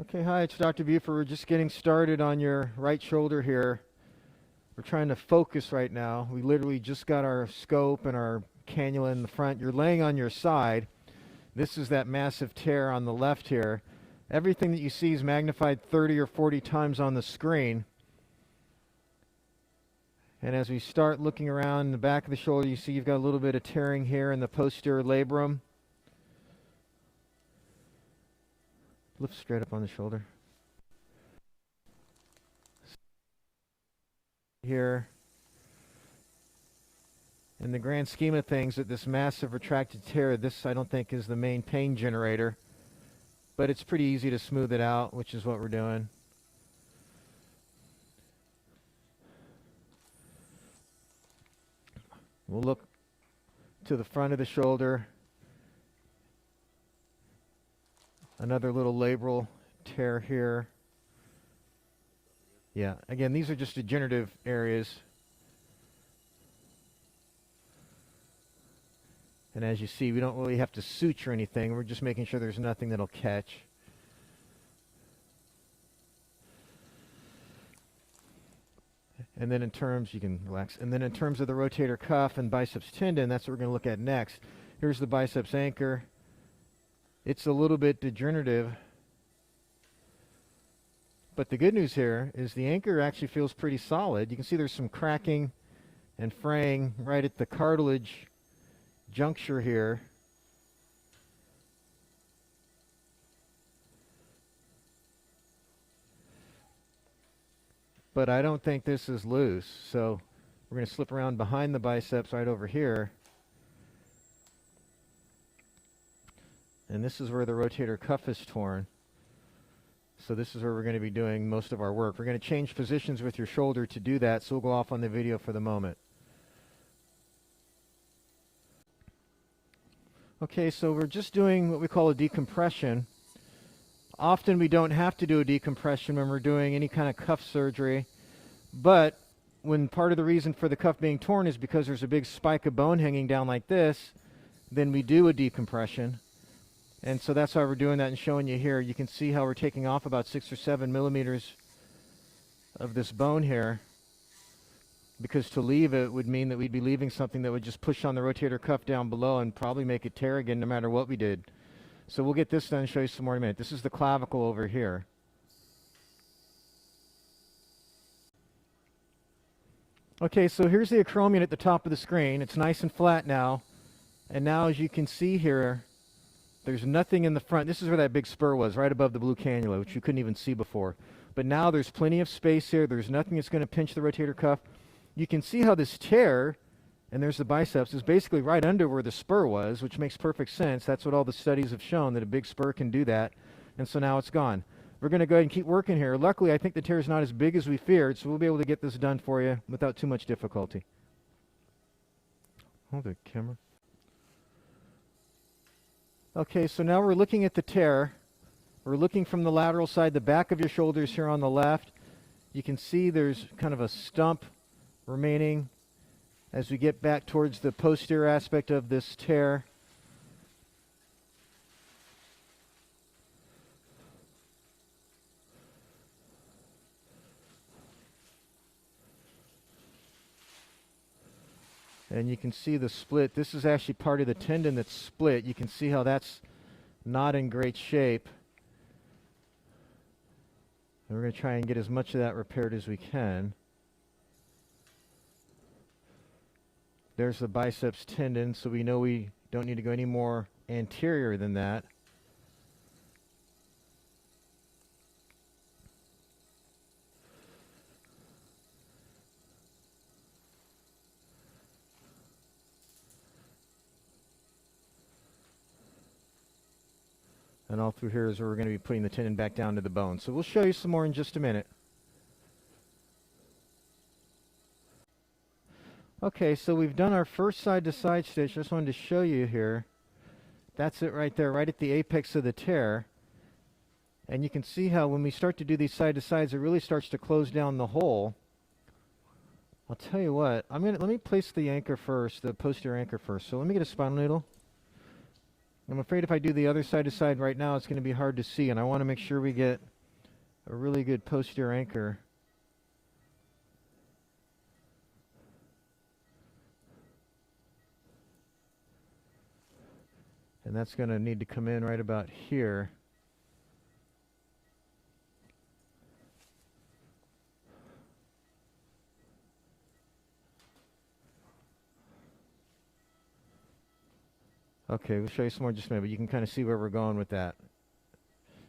Okay, hi, it's Dr. Buford. We're just getting started on your right shoulder here. We're trying to focus right now. We literally just got our scope and our cannula in the front. You're laying on your side. This is that massive tear on the left here. Everything that you see is magnified 30 or 40 times on the screen. And as we start looking around the back of the shoulder, you see you've got a little bit of tearing here in the posterior labrum. Lift straight up on the shoulder. Here. In the grand scheme of things, that this massive retracted tear, this I don't think is the main pain generator, but it's pretty easy to smooth it out, which is what we're doing. We'll look to the front of the shoulder. Another little labral tear here. Yeah, again, these are just degenerative areas. And as you see, we don't really have to suture anything. We're just making sure there's nothing that'll catch. And then in terms, you can relax. And then in terms of the rotator cuff and biceps tendon, that's what we're going to look at next. Here's the biceps anchor. It's a little bit degenerative. But the good news here is the anchor actually feels pretty solid. You can see there's some cracking and fraying right at the cartilage juncture here. But I don't think this is loose, so we're going to slip around behind the biceps right over here. And this is where the rotator cuff is torn. So this is where we're going to be doing most of our work. We're going to change positions with your shoulder to do that, so we'll go off on the video for the moment. Okay, so we're just doing what we call a decompression. Often we don't have to do a decompression when we're doing any kind of cuff surgery, but when part of the reason for the cuff being torn is because there's a big spike of bone hanging down like this, then we do a decompression. And so that's why we're doing that and showing you here. You can see how we're taking off about 6 or 7 millimeters of this bone here, because to leave it would mean that we'd be leaving something that would just push on the rotator cuff down below and probably make it tear again no matter what we did. So we'll get this done and show you some more in a minute. This is the clavicle over here. Okay, so here's the acromion at the top of the screen. It's nice and flat now. And now, as you can see here, there's nothing in the front. This is where that big spur was, right above the blue cannula, which you couldn't even see before. But now there's plenty of space here. There's nothing that's going to pinch the rotator cuff. You can see how this tear, and there's the biceps, is basically right under where the spur was, which makes perfect sense. That's what all the studies have shown, that a big spur can do that. And so now it's gone. We're going to go ahead and keep working here. Luckily, I think the tear is not as big as we feared, so we'll be able to get this done for you without too much difficulty. Hold the camera. Okay, so now we're looking at the tear. We're looking from the lateral side, the back of your shoulders here on the left. You can see there's kind of a stump remaining as we get back towards the posterior aspect of this tear. And you can see the split. This is actually part of the tendon that's split. You can see how that's not in great shape. And we're going to try and get as much of that repaired as we can. There's the biceps tendon, so we know we don't need to go any more anterior than that. And all through here is where we're going to be putting the tendon back down to the bone. So we'll show you some more in just a minute. Okay, so we've done our first side-to-side stitch. I just wanted to show you here. That's it right there, right at the apex of the tear. And you can see how when we start to do these side-to-sides, it really starts to close down the hole. I'll tell you what, let me place the anchor first, the posterior anchor first. So let me get a spinal needle. I'm afraid if I do the other side to side right now, it's going to be hard to see, and I want to make sure we get a really good posterior anchor. And that's going to need to come in right about here. Okay, we'll show you some more in just a minute, but you can kind of see where we're going with that.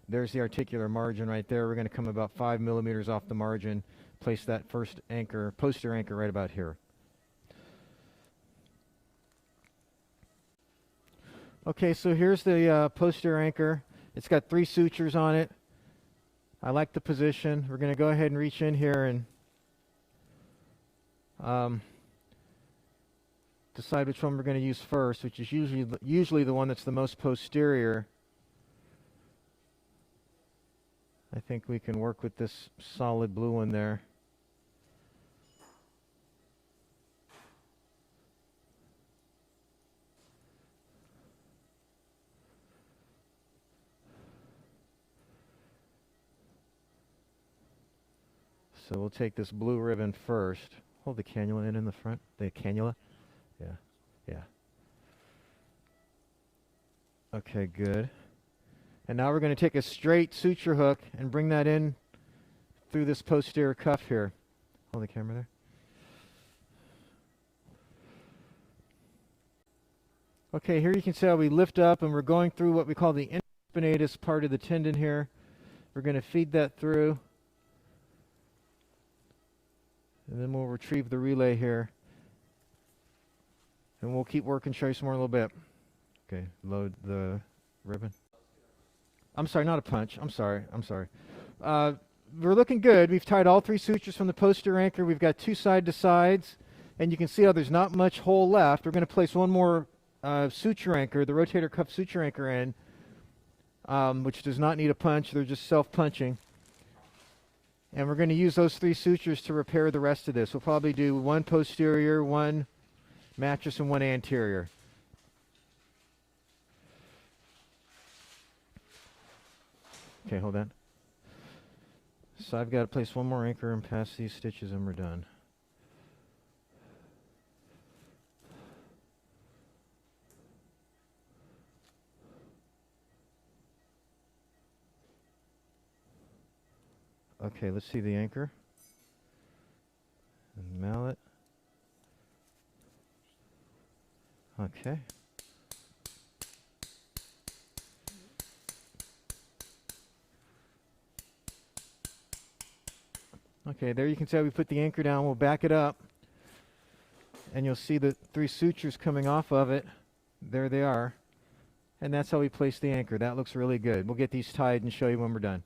There's the articular margin right there. We're going to come about 5 millimeters off the margin, place that first anchor, posterior anchor right about here. Okay, so here's the posterior anchor. It's got 3 sutures on it. I like the position. We're going to go ahead and reach in here and decide which one we're going to use first, which is usually the one that's the most posterior. I think we can work with this solid blue one there. So we'll take this blue ribbon first. Hold the cannula in the front. The cannula? Yeah. Yeah. Okay, good. And now we're going to take a straight suture hook and bring that in through this posterior cuff here. Hold the camera there. Okay, here you can see how we lift up and we're going through what we call the infraspinatus part of the tendon here. We're going to feed that through. And then we'll retrieve the relay here. And we'll keep working, show you some more in a little bit. Okay, load the ribbon. I'm sorry, not a punch. I'm sorry. We're looking good. We've tied all 3 sutures from the posterior anchor. We've got 2 side-to-sides. And you can see how there's not much hole left. We're going to place one more suture anchor, the rotator cuff suture anchor in, which does not need a punch. They're just self-punching. And we're going to use those 3 sutures to repair the rest of this. We'll probably do 1 posterior, 1 mattress, and 1 anterior. Okay, hold on. So I've got to place 1 more anchor and pass these stitches and we're done. Okay, let's see the anchor. And mallet. Okay. Okay, there you can see how we put the anchor down. We'll back it up. And you'll see the 3 sutures coming off of it. There they are. And that's how we place the anchor. That looks really good. We'll get these tied and show you when we're done.